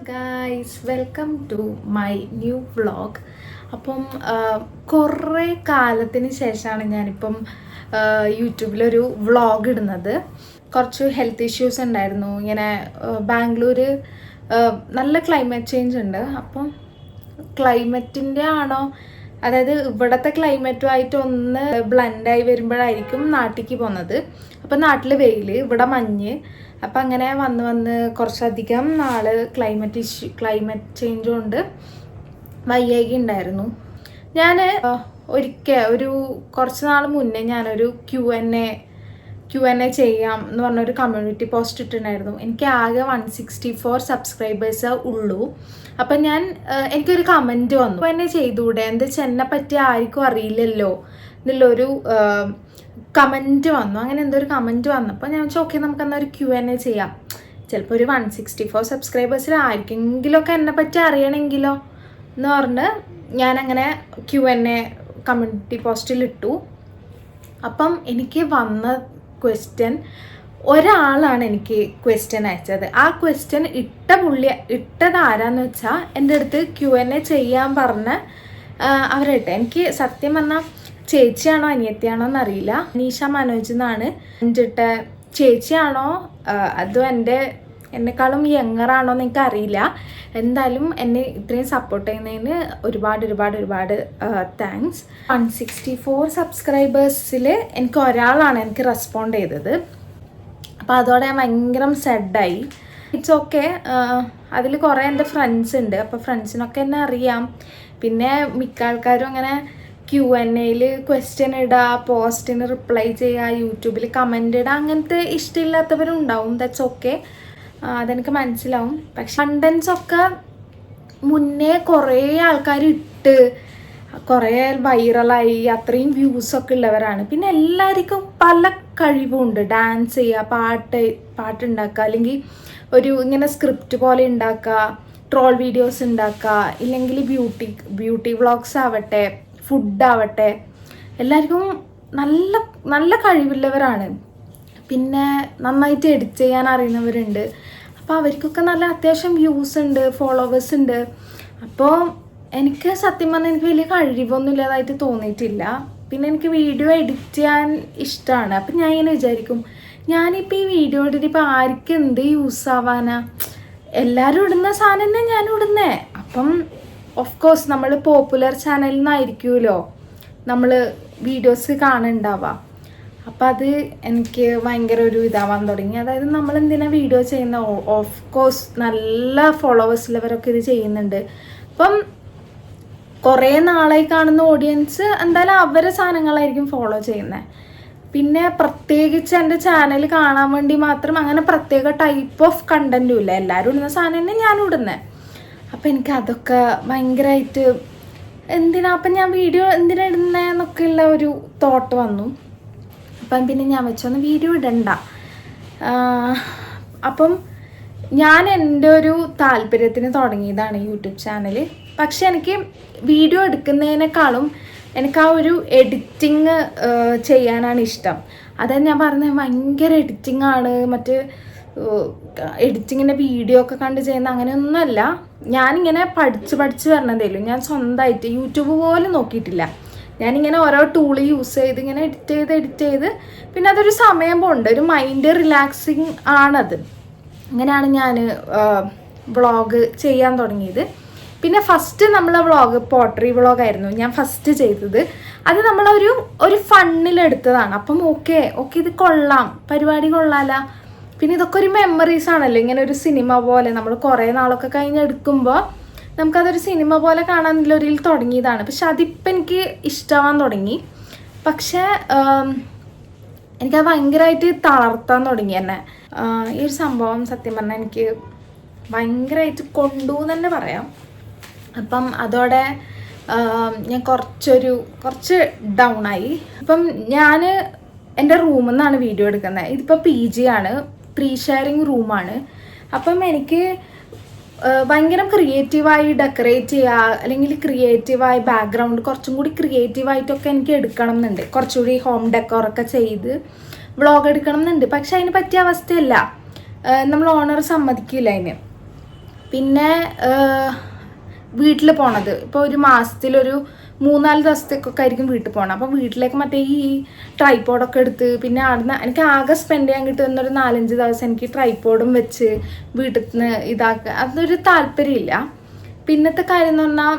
Guys, welcome to my new vlog. അപ്പം കുറേ കാലത്തിന് ശേഷമാണ് ഞാനിപ്പം യൂട്യൂബിലൊരു വ്ളോഗ് ഇടുന്നത്. കുറച്ച് ഹെൽത്ത് ഇഷ്യൂസ് ഉണ്ടായിരുന്നു. ഇങ്ങനെ ബാംഗ്ലൂർ നല്ല ക്ലൈമറ്റ് ചേഞ്ച് ഉണ്ട്. അപ്പം ക്ലൈമറ്റിൻ്റെ ആണോ, അതായത് ഇവിടുത്തെ ക്ലൈമറ്റുമായിട്ട് ഒന്ന് ബ്ലെൻഡായി വരുമ്പോഴായിരിക്കും നാട്ടിലേക്ക് പോകുന്നത്. അപ്പം നാട്ടിൽ വെയിൽ, ഇവിടെ മഞ്ഞ്. അപ്പം അങ്ങനെ വന്ന് കുറച്ചധികം നാൾ ക്ലൈമറ്റ് ചേഞ്ച് കൊണ്ട് വയ്യായ്ക ഉണ്ടായിരുന്നു. ഞാൻ കുറച്ച് നാൾ മുന്നേ ഞാനൊരു ക്യു എൻ എ ചെയ്യാം എന്ന് പറഞ്ഞൊരു കമ്മ്യൂണിറ്റി പോസ്റ്റ് ഇട്ടിട്ടുണ്ടായിരുന്നു. എനിക്ക് ആകെ 164 സബ്സ്ക്രൈബേഴ്സ് ഉള്ളൂ. അപ്പം എനിക്കൊരു കമൻറ്റ് വന്നു, ക്യു എൻ എ ചെയ്തുകൂടെ, എന്താ വെച്ചാൽ എന്നെ പറ്റി ആർക്കും അറിയില്ലല്ലോ എന്നുള്ളൊരു കമൻറ്റ് വന്നു. അങ്ങനെ എന്തോ ഒരു കമൻറ്റ് വന്നപ്പോൾ ഞാൻ വെച്ചാൽ ഓക്കെ, നമുക്ക് എന്നാൽ ഒരു ക്യു എൻ എ ചെയ്യാം. ചിലപ്പോൾ ഒരു 164 സബ്സ്ക്രൈബേഴ്സിൽ ആർക്കെങ്കിലുമൊക്കെ എന്നെ പറ്റി അറിയണമെങ്കിലോ എന്ന് പറഞ്ഞ് ഞാനങ്ങനെ ക്യു എൻ എ കമ്മ്യൂണിറ്റി പോസ്റ്റിലിട്ടു. അപ്പം എനിക്ക് വന്ന ക്വസ്റ്റ്യൻ, ഒരാളാണ് എനിക്ക് ക്വസ്റ്റ്യൻ അയച്ചത്. ആ ക്വസ്റ്റ്യൻ ഇട്ടത് ആരാന്ന് വെച്ചാൽ എൻ്റെ അടുത്ത് ക്യു എൻ എ ചെയ്യാൻ പറഞ്ഞ അവരിട്ട്. എനിക്ക് സത്യം പറഞ്ഞാൽ ചേച്ചിയാണോ അനിയത്തിയാണോ എന്നറിയില്ല. നീഷ മനോജ് എന്നാണ് എൻ്റെ ചേച്ചിയാണോ അതോ എന്നെക്കാളും യങ്ങറാണോ എന്ന് എനിക്കറിയില്ല. എന്തായാലും എന്നെ ഇത്രയും സപ്പോർട്ട് ചെയ്യുന്നതിന് ഒരുപാട് താങ്ക്സ്. 164 സബ്സ്ക്രൈബേഴ്സിൽ എനിക്ക് ഒരാളാണ് എനിക്ക് റെസ്പോണ്ട് ചെയ്തത്. അപ്പോൾ അതോടെ ഞാൻ ഭയങ്കര സാഡായി. It's okay. അതിൽ കുറേ എൻ്റെ ഫ്രണ്ട്സ് ഉണ്ട്. അപ്പോൾ ഫ്രണ്ട്സിനൊക്കെ എന്നെ അറിയാം. പിന്നെ മിക്ക ആൾക്കാരും അങ്ങനെ ക്യു എൻ എയിൽ ക്വസ്റ്റ്യൻ ഇടുക, പോസ്റ്റിന് റിപ്ലൈ ചെയ്യുക, യൂട്യൂബിൽ കമൻ്റ് ഇടുക, അങ്ങനത്തെ ഇഷ്ടമില്ലാത്തവരും ഉണ്ടാവും. ദാറ്റ്സ് ഓക്കെ, അതെനിക്ക് മനസ്സിലാവും. പക്ഷെ കണ്ടൻസ് ഒക്കെ മുന്നേ കുറേ ആൾക്കാർ ഇട്ട് കുറേ വൈറലായി, അത്രയും വ്യൂസൊക്കെ ഉള്ളവരാണ്. പിന്നെ എല്ലാവർക്കും പല കഴിവുമുണ്ട്. ഡാൻസ് ചെയ്യുക, പാട്ടുണ്ടാക്കുക, അല്ലെങ്കിൽ ഇങ്ങനെ സ്ക്രിപ്റ്റ് പോലെ ഉണ്ടാക്കുക, ട്രോൾ വീഡിയോസ് ഉണ്ടാക്കുക, ഇല്ലെങ്കിൽ ബ്യൂട്ടി വ്ളോഗ്സ് ആവട്ടെ, ഫുഡാവട്ടെ, എല്ലാവർക്കും നല്ല നല്ല കഴിവുള്ളവരാണ്. പിന്നെ നന്നായിട്ട് എഡിറ്റ് ചെയ്യാൻ അറിയുന്നവരുണ്ട്. അപ്പോൾ അവർക്കൊക്കെ നല്ല അത്യാവശ്യം വ്യൂസ് ഉണ്ട്, ഫോളോവേഴ്സ് ഉണ്ട്. അപ്പോൾ എനിക്ക് സത്യം പറഞ്ഞാൽ എനിക്ക് വലിയ കഴിവൊന്നും ഇല്ലാതായിട്ട് തോന്നിയിട്ടില്ല. പിന്നെ എനിക്ക് വീഡിയോ എഡിറ്റ് ചെയ്യാൻ ഇഷ്ടമാണ്. അപ്പം ഞാൻ ഇങ്ങനെ വിചാരിക്കും, ഞാനിപ്പോൾ ഈ വീഡിയോ ഇട്ടിട്ട് ആർക്ക് എന്ത് യൂസ് ആവാനാ? എല്ലാവരും ഇടുന്ന സാധനം തന്നെ ഞാനും ഇടുന്നേ. അപ്പം ഓഫ് കോഴ്സ് നമ്മൾ പോപ്പുലർ ചാനലിൽ നിന്നായിരിക്കുമല്ലോ നമ്മൾ വീഡിയോസ് കാണുന്നുണ്ടാവുക. അപ്പം അത് എനിക്ക് ഭയങ്കര ഒരു ഇതാവാൻ തുടങ്ങി. അതായത് നമ്മൾ എന്തിനാണ് വീഡിയോ ചെയ്യുന്ന? ഓഫ് കോഴ്സ് നല്ല ഫോളോവേഴ്സ് ഉള്ളവരൊക്കെ ഇത് ചെയ്യുന്നുണ്ട്. അപ്പം കുറേ നാളായി കാണുന്ന ഓഡിയൻസ് എന്തായാലും അവരെ സാധനങ്ങളായിരിക്കും ഫോളോ ചെയ്യുന്നത്. പിന്നെ പ്രത്യേകിച്ച് എൻ്റെ ചാനൽ കാണാൻ വേണ്ടി മാത്രം അങ്ങനെ പ്രത്യേക ടൈപ്പ് ഓഫ് കണ്ടൻറ്റും ഇല്ല. എല്ലാവരും ഇടുന്ന സാധനം തന്നെ ഞാനും ഇടുന്നത്. അപ്പം എനിക്ക് അതൊക്കെ ഭയങ്കരമായിട്ട് അപ്പം ഞാൻ വീഡിയോ എന്തിനാ ഇടുന്നതെന്നൊക്കെ ഉള്ള ഒരു തോട്ട് വന്നു. അപ്പം പിന്നെ ഞാൻ വെച്ചൊന്ന് വീഡിയോ ഇടണ്ട. അപ്പം ഞാൻ എൻ്റെ ഒരു താല്പര്യത്തിന് തുടങ്ങിയതാണ് യൂട്യൂബ് ചാനൽ. പക്ഷെ എനിക്ക് വീഡിയോ എടുക്കുന്നതിനേക്കാളും എനിക്ക് ആ ഒരു എഡിറ്റിങ് ചെയ്യാനാണ് ഇഷ്ടം. അതായത് ഞാൻ പറഞ്ഞത് ഭയങ്കര എഡിറ്റിംഗ് ആണ്, എഡിറ്റിങ്ങിൻ്റെ വീഡിയോ ഒക്കെ കണ്ട് ചെയ്യുന്ന അങ്ങനെയൊന്നുമല്ല. ഞാനിങ്ങനെ പഠിച്ച് വരണതേലും. ഞാൻ സ്വന്തമായിട്ട് യൂട്യൂബ് പോലും നോക്കിയിട്ടില്ല. ഞാനിങ്ങനെ ഓരോ ടൂള് യൂസ് ചെയ്ത് ഇങ്ങനെ എഡിറ്റ് ചെയ്ത് പിന്നെ അതൊരു സമയം പോകുന്നുണ്ട്, ഒരു മൈൻഡ് റിലാക്സിങ് ആണത്. അങ്ങനെയാണ് ഞാൻ വ്ളോഗ് ചെയ്യാൻ തുടങ്ങിയത്. പിന്നെ ഫസ്റ്റ് നമ്മളെ വ്ളോഗ് പോട്രി വ്ളോഗായിരുന്നു ഞാൻ ഫസ്റ്റ് ചെയ്തത്. അത് നമ്മളൊരു ഫണ്ണിലെടുത്തതാണ്. അപ്പം ഓക്കെ ഇത് കൊള്ളാം, പരിപാടി കൊള്ളാല. പിന്നെ ഇതൊക്കെ ഒരു മെമ്മറീസ് ആണല്ലോ, ഇങ്ങനെ ഒരു സിനിമ പോലെ നമ്മൾ കുറേ നാളൊക്കെ കഴിഞ്ഞ് എടുക്കുമ്പോൾ നമുക്കതൊരു സിനിമ പോലെ കാണാനുള്ളൊരിൽ തുടങ്ങിയതാണ്. പക്ഷെ അതിപ്പോൾ എനിക്ക് ഇഷ്ടമാവാൻ തുടങ്ങി. പക്ഷേ എനിക്കത് ഭയങ്കരമായിട്ട് തളർത്താൻ തുടങ്ങി എന്നെ. ഈ ഒരു സംഭവം സത്യം പറഞ്ഞാൽ എനിക്ക് ഭയങ്കരമായിട്ട് കൊണ്ടു എന്ന് തന്നെ പറയാം. അപ്പം അതോടെ ഞാൻ കുറച്ച് ഡൗൺ ആയി. അപ്പം ഞാൻ എൻ്റെ റൂമിൽ നിന്നാണ് വീഡിയോ എടുക്കുന്നത്. ഇതിപ്പോൾ PG ആണ്, 3 ഷെയറിങ് റൂമാണ്. അപ്പം എനിക്ക് ഭയങ്കര ക്രിയേറ്റീവായി ഡെക്കറേറ്റ് ചെയ്യുക, അല്ലെങ്കിൽ ക്രിയേറ്റീവായി ബാക്ക്ഗ്രൗണ്ട് കുറച്ചും കൂടി ക്രിയേറ്റീവായിട്ടൊക്കെ എനിക്ക് എടുക്കണം എന്നുണ്ട്. കുറച്ചുകൂടി ഹോം ഡെക്കോറൊക്കെ ചെയ്ത് വ്ളോഗ് എടുക്കണം എന്നുണ്ട്. പക്ഷെ അതിന് പറ്റിയ അവസ്ഥയല്ല. നമ്മൾ ഓണർ സമ്മതിക്കില്ല അതിന്. പിന്നെ വീട്ടിൽ പോണത് ഇപ്പോൾ ഒരു മാസത്തിലൊരു 3-4 ദിവസത്തേക്കൊക്കെ ആയിരിക്കും വീട്ടിൽ പോകണം. അപ്പോൾ വീട്ടിലേക്ക് മറ്റേ ഈ ട്രൈപോഡൊക്കെ എടുത്ത് പിന്നെ അവിടുന്ന് എനിക്ക് ആകെ സ്പെൻഡ് ചെയ്യാൻ കിട്ടുന്നൊരു 4-5 ദിവസം എനിക്ക് ട്രൈപോഡും വെച്ച് വീട്ടിൽ നിന്ന് ഇതാക്കുക അതൊരു താല്പര്യമില്ല. പിന്നത്തെ കാര്യം എന്ന് പറഞ്ഞാൽ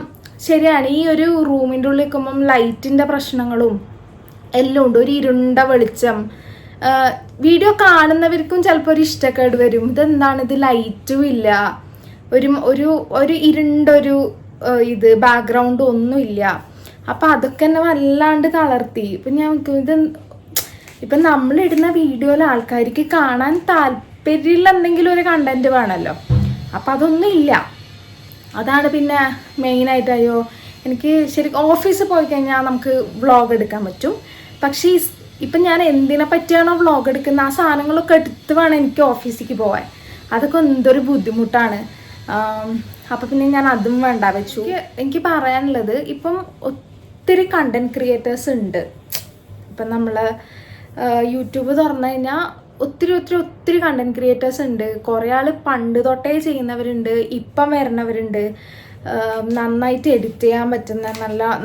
ശരിയാണ്, ഈ ഒരു റൂമിൻ്റെ ഉള്ളിൽ നിൽക്കുമ്പം ലൈറ്റിൻ്റെ പ്രശ്നങ്ങളും എല്ലാം ഉണ്ട്. ഒരു ഇരുണ്ട വെളിച്ചം, വീഡിയോ കാണുന്നവർക്കും ചിലപ്പോൾ ഒരു ഇഷ്ടക്കേട് വരും. ഇതെന്താണ്, ഇത് ലൈറ്റും ഇല്ല, ഒരു ഇരുണ്ടൊരു ഇത് ബാക്ക്ഗ്രൗണ്ട് ഒന്നുമില്ല. അപ്പം അതൊക്കെ എന്നെ വല്ലാണ്ട് തളർത്തി. ഇപ്പം ഞാൻ ഇപ്പം നമ്മളിടുന്ന വീഡിയോയിൽ ആൾക്കാർക്ക് കാണാൻ താല്പര്യമുള്ള എന്തെങ്കിലും ഒരു കണ്ടന്റ് വേണമല്ലോ. അപ്പം അതൊന്നും ഇല്ല. അതാണ് പിന്നെ മെയിനായിട്ട്. അയ്യോ, എനിക്ക് ശരിക്കും ഓഫീസിൽ പോയി കഴിഞ്ഞാൽ നമുക്ക് വ്ളോഗ് എടുക്കാൻ പറ്റും. പക്ഷേ ഇപ്പം ഞാൻ എന്തിനെ പറ്റിയാണോ വ്ളോഗ് എടുക്കുന്നത് ആ സാധനങ്ങളൊക്കെ എടുത്ത് വേണം എനിക്ക് ഓഫീസിലേക്ക് പോകാൻ. അതൊക്കെ എന്തൊരു ബുദ്ധിമുട്ടാണ്. അപ്പം പിന്നെ ഞാൻ അതും വേണ്ട വെച്ചു. എനിക്ക് പറയാനുള്ളത്, ഇപ്പം ഒത്തിരി കണ്ടൻറ് ക്രിയേറ്റേഴ്സ് ഉണ്ട്. ഇപ്പം നമ്മൾ യൂട്യൂബ് തുറന്നു കഴിഞ്ഞാൽ ഒത്തിരി കണ്ടൻറ് ക്രിയേറ്റേഴ്സ് ഉണ്ട്. കുറേ ആൾ പണ്ട് തൊട്ടേ ചെയ്യുന്നവരുണ്ട്, ഇപ്പം വരുന്നവരുണ്ട്. നന്നായിട്ട് എഡിറ്റ് ചെയ്യാൻ പറ്റുന്ന,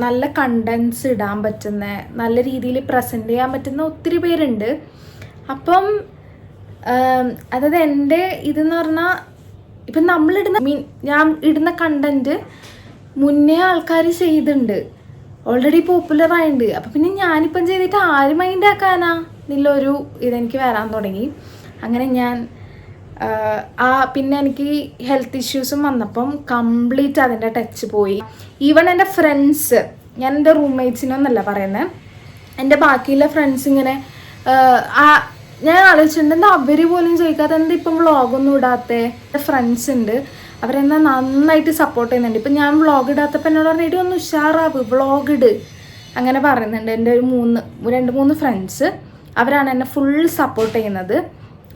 നല്ല കണ്ടൻസ് ഇടാൻ പറ്റുന്ന, നല്ല രീതിയിൽ പ്രസൻറ്റ് ചെയ്യാൻ പറ്റുന്ന ഒത്തിരി പേരുണ്ട്. അപ്പം അതായത് എൻ്റെ ഇതെന്ന് പറഞ്ഞാൽ ഇപ്പം ഞാൻ ഇടുന്ന കണ്ടൻറ്റ് മുന്നേ ആൾക്കാർ ചെയ്തിട്ടുണ്ട്, ഓൾറെഡി പോപ്പുലർ ആയിട്ടുണ്ട്. അപ്പം പിന്നെ ഞാനിപ്പം ചെയ്തിട്ട് ആര് മൈൻഡ് ആക്കാനാ എന്നുള്ളൊരു ഇതെനിക്ക് വരാൻ തുടങ്ങി. അങ്ങനെ ഞാൻ പിന്നെ എനിക്ക് ഹെൽത്ത് ഇഷ്യൂസും വന്നപ്പം കംപ്ലീറ്റ് അതിൻ്റെ ടച്ച് പോയി. ഈവൺ എൻ്റെ ഫ്രണ്ട്സ്, ഞാൻ എൻ്റെ റൂംമേറ്റ്സിനൊന്നല്ല പറയുന്നത്, എൻ്റെ ബാക്കിയുള്ള ഫ്രണ്ട്സ് ഇങ്ങനെ ഞാൻ ആലോചിച്ചിട്ടുണ്ട്, എന്താ അവർ പോലും ചോദിക്കാത്ത, എന്താ ഇപ്പം വ്ളോഗൊന്നും ഇടാത്ത. എൻ്റെ ഫ്രണ്ട്സ് ഉണ്ട്, അവരെന്താ നന്നായിട്ട് സപ്പോർട്ട് ചെയ്യുന്നുണ്ട്. ഇപ്പം ഞാൻ വ്ളോഗ് ഇടാത്തപ്പോൾ എന്നോട് പറഞ്ഞിട്ട് ഒന്ന് ഉഷാറാവ്, വ്ളോഗ് ഇട് അങ്ങനെ പറയുന്നുണ്ട്. എൻ്റെ ഒരു 2-3 ഫ്രണ്ട്സ്, അവരാണ് എന്നെ ഫുൾ സപ്പോർട്ട് ചെയ്യുന്നത്.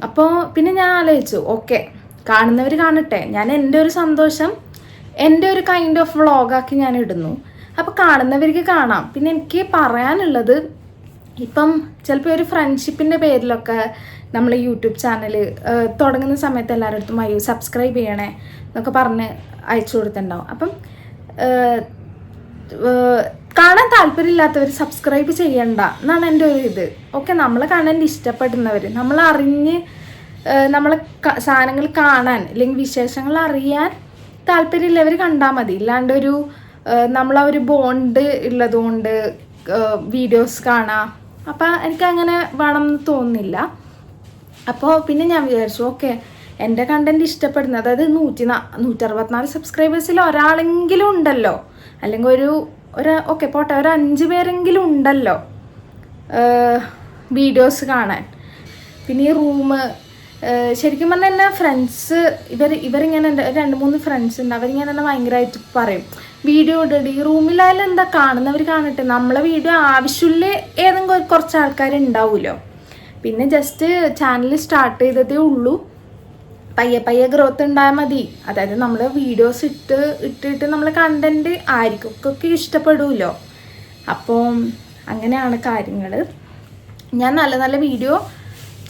അപ്പോൾ പിന്നെ ഞാൻ ആലോചിച്ചു, ഓക്കെ കാണുന്നവർ കാണട്ടെ, ഞാൻ എൻ്റെ ഒരു സന്തോഷം എൻ്റെ ഒരു കൈൻഡ് ഓഫ് വ്ളോഗാക്കി ഞാൻ ഇടുന്നു. അപ്പോൾ കാണുന്നവർക്ക് കാണാം. പിന്നെ എനിക്ക് പറയാനുള്ളത്, ഇപ്പം ചിലപ്പോൾ ഒരു ഫ്രണ്ട്ഷിപ്പിൻ്റെ പേരിലൊക്കെ നമ്മൾ യൂട്യൂബ് ചാനൽ തുടങ്ങുന്ന സമയത്ത് എല്ലാവരുടെ അടുത്തും അയ്യോ സബ്സ്ക്രൈബ് ചെയ്യണേ എന്നൊക്കെ പറഞ്ഞ് അയച്ചു കൊടുത്തിട്ടുണ്ടാവും. അപ്പം കാണാൻ താല്പര്യമില്ലാത്തവർ സബ്സ്ക്രൈബ് ചെയ്യണ്ട എന്നാണ് എൻ്റെ ഒരു ഇത്. ഓക്കെ, നമ്മൾ കണ്ടന്റ് ഇഷ്ടപ്പെടുന്നവർ, നമ്മളറിഞ്ഞ് നമ്മളെ സാധനങ്ങൾ കാണാൻ അല്ലെങ്കിൽ വിശേഷങ്ങൾ അറിയാൻ താല്പര്യമുള്ളവർ കണ്ടാൽ മതി. ഇല്ലാണ്ട് നമ്മളാ ഒരു ബോണ്ട് ഉള്ളതുകൊണ്ട് വീഡിയോസ് കാണാം. അപ്പം എനിക്കങ്ങനെ വേണമെന്ന് തോന്നുന്നില്ല. അപ്പോൾ പിന്നെ ഞാൻ വിചാരിച്ചു, ഓക്കെ എൻ്റെ കണ്ടന്റ് ഇഷ്ടപ്പെടുന്ന, അതായത് 164 സബ്സ്ക്രൈബേഴ്സിൽ ഒരാളെങ്കിലും ഉണ്ടല്ലോ, അല്ലെങ്കിൽ ഓക്കെ പോട്ടെ, ഒരു 5 പേരെങ്കിലും ഉണ്ടല്ലോ വീഡിയോസ് കാണാൻ. പിന്നെ ഈ റൂം ശരിക്കും പറഞ്ഞാൽ എന്നെ ഫ്രണ്ട്സ് ഇവരിങ്ങനെ 2-3 ഫ്രണ്ട്സ് ഉണ്ട്, അവരിങ്ങനെ എന്നെ ഭയങ്കരമായിട്ട് പറയും, വീഡിയോ ഇടടി, റൂമിലായാലും എന്താ കാണുന്നവർ കാണട്ടെ, നമ്മളെ വീഡിയോ ആവശ്യമില്ല ഏതെങ്കിലും കുറച്ച് ആൾക്കാരുണ്ടാവുമല്ലോ. പിന്നെ ജസ്റ്റ് ചാനൽ സ്റ്റാർട്ട് ചെയ്തതേ ഉള്ളൂ, പയ്യെ ഗ്രോത്ത് ഉണ്ടായാൽ മതി. അതായത് നമ്മൾ വീഡിയോസ് ഇട്ടിട്ട് നമ്മൾ കണ്ടൻറ്റ് ആർക്കൊക്കെ ഇഷ്ടപ്പെടുമല്ലോ. അപ്പോൾ അങ്ങനെയാണ് കാര്യങ്ങൾ. ഞാൻ നല്ല വീഡിയോ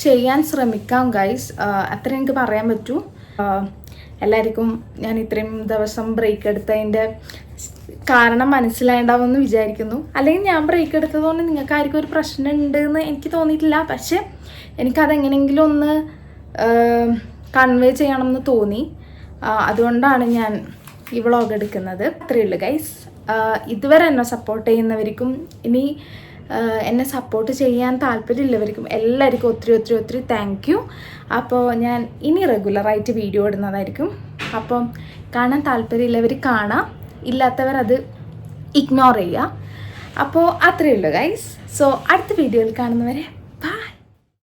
ചെയ്യാൻ ശ്രമിക്കാം ഗൈസ്, അത്ര എനിക്ക് പറയാൻ പറ്റൂ. എല്ലാവർക്കും ഞാൻ ഇത്രയും ദിവസം ബ്രേക്ക് എടുത്തതിൻ്റെ കാരണം മനസ്സിലായിട്ടുണ്ടാവുമെന്ന് വിചാരിക്കുന്നു. അല്ലെങ്കിൽ ഞാൻ ബ്രേക്ക് എടുത്തതുകൊണ്ട് നിങ്ങൾക്ക് ആർക്കും ഒരു പ്രശ്നം ഉണ്ടെന്ന് എനിക്ക് തോന്നിയിട്ടില്ല. പക്ഷെ എനിക്കതെങ്ങനെയെങ്കിലും ഒന്ന് കൺവേ ചെയ്യണമെന്ന് തോന്നി, അതുകൊണ്ടാണ് ഞാൻ ഈ വ്ളോഗ് എടുക്കുന്നത്. അത്രയേ ഉള്ളൂ ഗൈസ്. ഇതുവരെ എന്നെ സപ്പോർട്ട് ചെയ്യുന്നവർക്കും ഇനി എന്നെ സപ്പോർട്ട് ചെയ്യാൻ താല്പര്യമുള്ളവർക്കും എല്ലാവർക്കും ഒത്തിരി താങ്ക് യു. അപ്പോൾ ഞാൻ ഇനി റെഗുലറായിട്ട് വീഡിയോ ഇടുന്നതായിരിക്കും. അപ്പം കാണാൻ താല്പര്യമുള്ളവർ കാണാം, ഇല്ലാത്തവർ അത് ഇഗ്നോർ ചെയ്യുക. അപ്പോൾ അത്രയേ ഉള്ളൂ ഗൈസ്. സോ അടുത്ത വീഡിയോയിൽ കാണുന്നവരെ